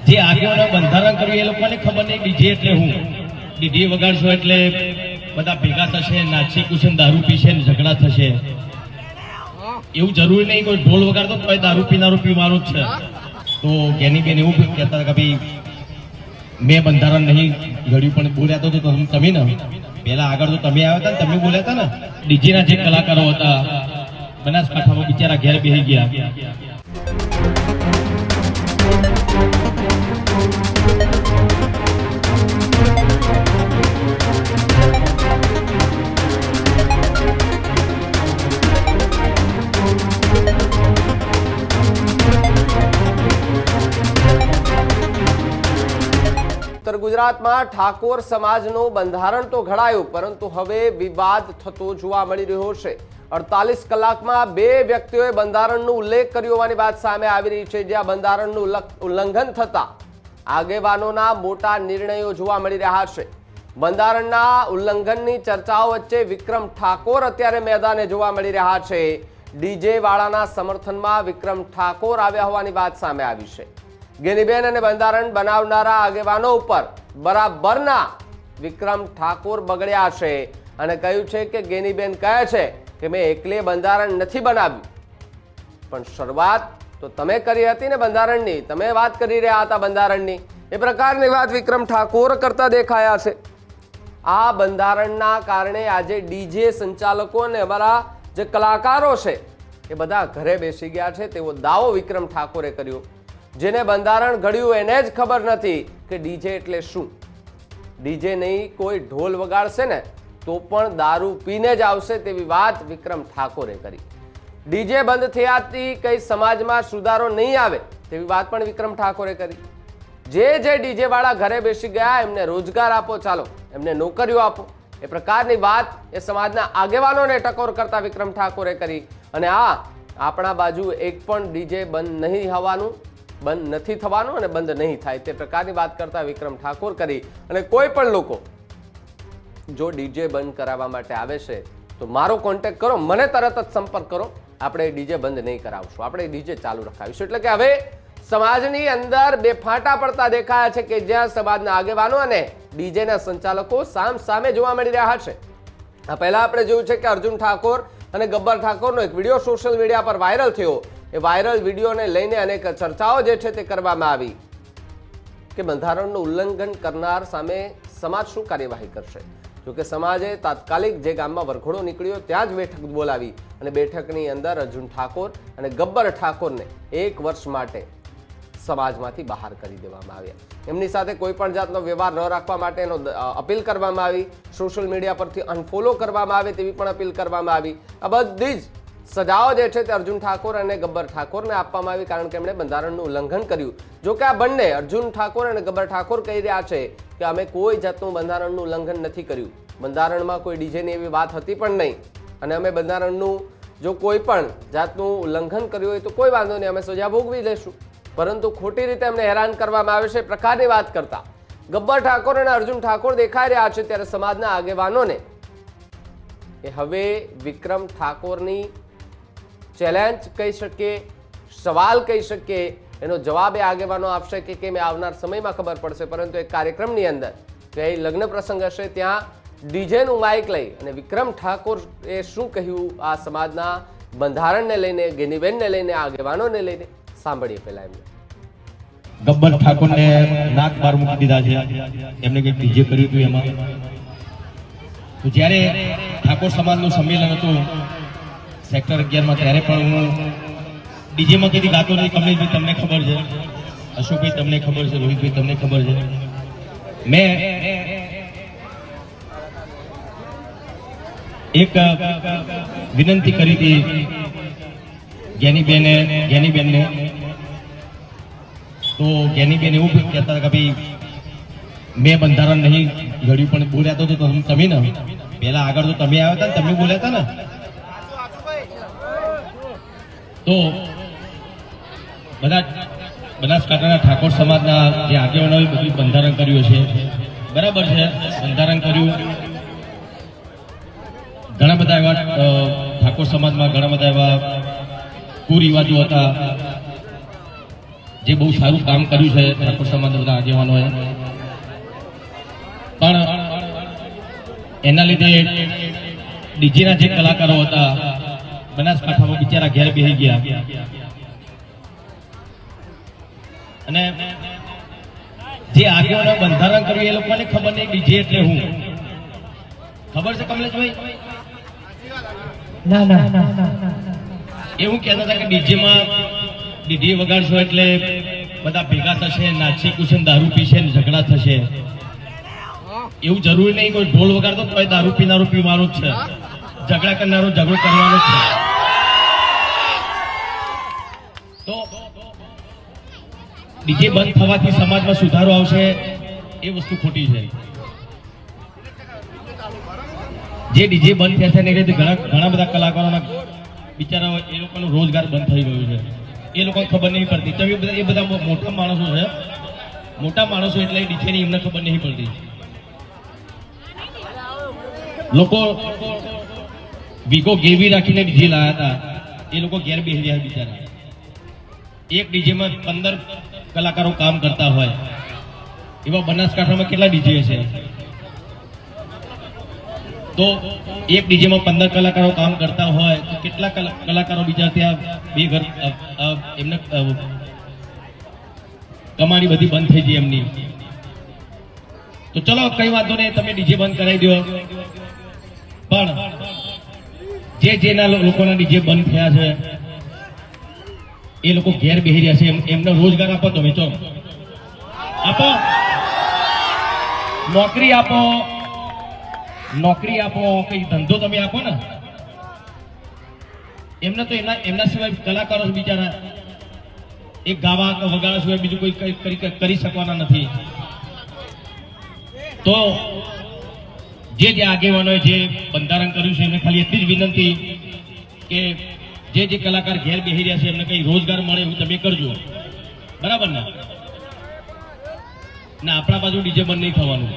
જે આગેવાનો બંધારણ કર્યું એ લોકોને ખબર નહીં ડીજે એટલે હું ડીજે વગાડશો એટલે બધા ભેગા થશે, નાચશે કુશે, દારૂ પીશે ને ઝઘડા થશે. એવું જરૂરી નહીં કોઈ ઢોલ વગાડતો તો દારૂ પીનારો જ છે. તો જ્ઞાનીબેન એવું કહેતા હતા કે ભાઈ મેં બંધારણ નહીં ઘડ્યું પણ બોલ્યા તો તમે ને પેલા આગળ તો તમે આવ્યા હતા ને તમે બોલ્યા હતા ને. ડીજેના જે કલાકારો હતા બનાસકાંઠામાં બિચારા ઘેર બેસી ગયા. ઉત્તર ગુજરાતમાં ઠાકોર સમાજનું બંધારણ તો ઘડાયું, પરંતુ હવે વિવાદ થતો જોવા મળી રહ્યો છે. 48 કલાકમાં 2 વ્યક્તિઓએ બંધારણનો ઉલ્લેખ કર્યો હોવાની વાત સામે આવી રહી છે, જ્યાં બંધારણનું ઉલ્લંઘન થતા આગેવાનોના મોટા નિર્ણયો જોવા મળી રહ્યા છે. બંધારણના ઉલ્લંઘનની ચર્ચાઓ વચ્ચે વિક્રમ ઠાકોર અત્યારે મેદાને જોવા મળી રહ્યા છે. ડીજે વાળાના સમર્થનમાં વિક્રમ ઠાકોર આવ્યા હોવાની વાત સામે આવી છે. ગેનીબેન અને બંધારણ બનાવનારા આગેવાનો ઉપર બરાબરના વિક્રમ ઠાકોર બગડ્યા છે અને કહ્યું છે કે ગેનીબેન કહે છે કે મેં એકલે બંધારણ નથી બનાવ્યું, પણ શરૂઆત તો તમે કરી હતી ને બંધારણની, તમે વાત કરી રહ્યા હતા બંધારણની. એ પ્રકારની વાત વિક્રમ ઠાકોર કરતા દેખાયા છે. આ બંધારણના કારણે આજે ડીજે સંચાલકો અને અમારા જે કલાકારો છે એ બધા ઘરે બેસી ગયા છે તેવો દાવો વિક્રમ ઠાકોરે કર્યો. જેને બંધારણ ઘડ્યું એને જ ખબર નથી કે ડીજે એટલે શું. ડીજે નહીં કોઈ ઢોલ વગાડશે ને તો પણ દારૂ પીને જ આવશે તેવી વાત વિક્રમ ઠાકોરે કરી. ડીજે બંધ થયાથી કઈ સમાજમાં સુધારો નહીં આવે તેવી વાત પણ વિક્રમ ઠાકોરે કરી. જે ડીજે વાળા ઘરે બેસી ગયા એમને રોજગાર આપો, ચાલો એમને નોકરીઓ આપો, એ પ્રકારની વાત એ સમાજના આગેવાનોને ટકોર કરતા વિક્રમ ઠાકોરે કરી. અને આપણા બાજુ એક પણ ડીજે બંધ નહીં થવાનું, બંધ નથી થવાનું અને બંધ નહીં થાય તે પ્રકારની વાત કરતા વિક્રમ ઠાકોર કરી. અને કોઈ પણ લોકો જો ડીજે બંધ કરાવવા માટે આવે છે તો મારો કોન્ટેક્ટ કરો, મને તરત જ સંપર્ક કરો, આપણે ડીજે બંધ નહીં કરાવશું, આપણે ડીજે ચાલુ રખાવીશું. એટલે કે હવે સમાજની અંદર બે ફાંટા પડતા દેખાયા છે કે જ્યાં સમાજના આગેવાનો અને ડીજેના સંચાલકો સામ સામે જોવા મળી રહ્યા છે. આ પહેલા આપણે જોયું છે કે અર્જુન ઠાકોર અને ગબ્બર ઠાકોરનો એક વિડીયો સોશિયલ મીડિયા પર વાયરલ થયો. એ વાયરલ વિડીયોને લઈને અનેક ચર્ચાઓ જે છે તે કરવામાં આવી કે બંધારણનું ઉલ્લંઘન કરનાર સામે સમાજ શું કાર્યવાહી કરશે. જોકે સમાજે તાત્કાલિક જે ગામમાં વરઘોડો નીકળ્યો ત્યાં જ બેઠક બોલાવી અને બેઠકની અંદર અર્જુન ઠાકોર અને ગબ્બર ઠાકોરને 1 વર્ષ માટે સમાજમાંથી બહાર કરી દેવામાં આવ્યા. એમની સાથે કોઈ પણ જાતનો વ્યવહાર ન રાખવા માટે એનો અપીલ કરવામાં આવી. સોશિયલ મીડિયા પરથી અનફોલો કરવામાં આવે તેવી પણ અપીલ કરવામાં આવી. આ બધી જ સજાઓ જે છે તે અર્જુન ઠાકોર અને ગબ્બર ઠાકોરને આપવામાં આવી, કારણ કે એમણે બંધારણનું ઉલ્લંઘન કર્યું. જો કે આ બંને અર્જુન ઠાકોર અને ગબ્બર ઠાકોર કહી રહ્યા છે કે અમે કોઈ જાતનું બંધારણનું ઉલ્લંઘન નથી કર્યું, બંધારણમાં કોઈ ડીજેની એવી વાત હતી પણ નહીં, અને અમે બંધારણનું જો કોઈ પણ જાતનું ઉલ્લંઘન કર્યું હોય તો કોઈ વાંધો નહીં, અમે સજા ભોગવી લઈશું. પરંતુ ખોટી રીતે એમને હેરાન કરવામાં આવે છે એ પ્રકારની વાત કરતા ગબ્બર ઠાકોર અને અર્જુન ઠાકોર દેખાઈ રહ્યા છે. ત્યારે સમાજના આગેવાનોને એ હવે વિક્રમ ઠાકોરની ચેલેન્જ કહી શકીએ, સવાલ કહી શકીએ, એનો જવાબ એ આગેવાનો આપશે કે કેમ આવનાર સમયમાં ખબર પડશે. પરંતુ એક કાર્યક્રમની અંદર કે લગ્ન પ્રસંગ હશે ત્યાં ડીજેનું માઇક લઈ અને વિક્રમ ઠાકોર એ શું કહ્યું આ સમાજના બંધારણને લઈને, ગેનીબેનને લઈને, આગેવાનોને લઈને સાંભળીએ. પહેલા એમને ગબ્બર ઠાકોરને નાક બાર મૂકી દીધા છે, એમને કંઈક ડીજે કર્યું હતું એમાં. તો જ્યારે ઠાકોર સમાજનું સંમેલન હતું સેક્ટર 11માં, ત્યારે પણ હું ડીજેમાં કદી ગાતો નથી. કમલેશભાઈ તમને ખબર છે, અશોકભાઈ તમને ખબર છે, રોહિતભાઈ તમને ખબર છે. મેં એક વિનંતી કરી હતી જ્ઞાનીબેનને. તો જ્ઞાનીબેન એવું કહેતા કે ભાઈ મેં બંધારણ નહીં ઘડ્યું પણ બોલ્યા તો તમે ને પેલા આગળ તો તમે આવ્યા હતા ને તમે બોલ્યા હતા ને. તો બધા બનાસકાંઠાના ઠાકોર સમાજના જે આગેવાનોએ બધું બંધારણ કર્યું છે, બરાબર છે, બંધારણ કર્યું. ઘણા બધા એવા ઠાકોર સમાજમાં ઘણા બધા એવા કુરિવાજો હતા, જે બહુ સારું કામ કર્યું છે ઠાકોર સમાજના બધા આગેવાનોએ, પણ એના લીધે ડીજેના જે કલાકારો હતા બનાસકાંઠામાં બિચારા ઘેર બેસી ગયા, અને જે આગેવાનો બંધારણ કર્યું એ લોકોને ખબર નહીં ડીજે એટલે હું ખબર છે કમલેશભાઈ? એવું કહેતા હતા કે ડીજે વગાડશો એટલે બધા ભેગા થશે, નાચી કુશે, દારૂ પીશે ને ઝઘડા થશે. એવું જરૂરી નહીં કોઈ ઢોલ વગાડતો તો દારૂ પીનારો પીવાનો જ છે, ઝઘડા કરનારો ઝઘડો કરવાનો જ છે. તો ડીજે બંધ થવાથી સમાજમાં સુધારો આવશે એ વસ્તુ ખોટી છે. જે ડીજે બંધ થયા છે ને રીતે ઘણા બધા કલાકારોના બિચારા એ લોકોનો રોજગાર બંધ થઈ ગયો છે, એ લોકોને ખબર નહીં પડતી. તમે એ બધા મોટા માણસો છે, મોટા માણસો એટલે ડીજેની એમને ખબર નહીં પડતી. લોકો વીગો ગેવી રાખીને ડીજે લાયા હતા, એ લોકો ઘેર બેસી રહ્યા બિચારા. એક ડીજેમાં 15 કલાકારો કામ કરતા હોય, એવા બનાસકાંઠામાં કેટલા ડીજે છે? તો એક ડીજેમાં 15 કલાકારો કામ કરતા હોય તો કેટલા કલાકારો બીજા ત્યાં બે ઘર એમને કમાણી બધી બંધ થઈ ગઈ એમની. તો ચલો કઈ વાંધો નહીં, તમે ડીજે બંધ કરાવી દો, પણ જેના લોકોના ડીજે બંધ થયા છે એ લોકો ઘેર બેસી રહ્યા છે, એમને રોજગાર આપો, તમે ચલો આપો, નોકરી આપો, કઈ ધંધો તમે આપો ને. એમને તો એમના સિવાય કલાકારો બિચારા એક ગાવા વગાડવા સિવાય બીજું કોઈ કરી શકવાના નથી. તો જે આગેવાનોએ જે બંધારણ કર્યું છે એમને ખાલી એટલી જ વિનંતી કે જે કલાકાર ઘેર બેસી રહ્યા છે એમને કઈ રોજગાર મળે એવું તમે કરજો, બરાબર ને? આપણા બાજુ ડીજે બંધ નહીં થવાનું.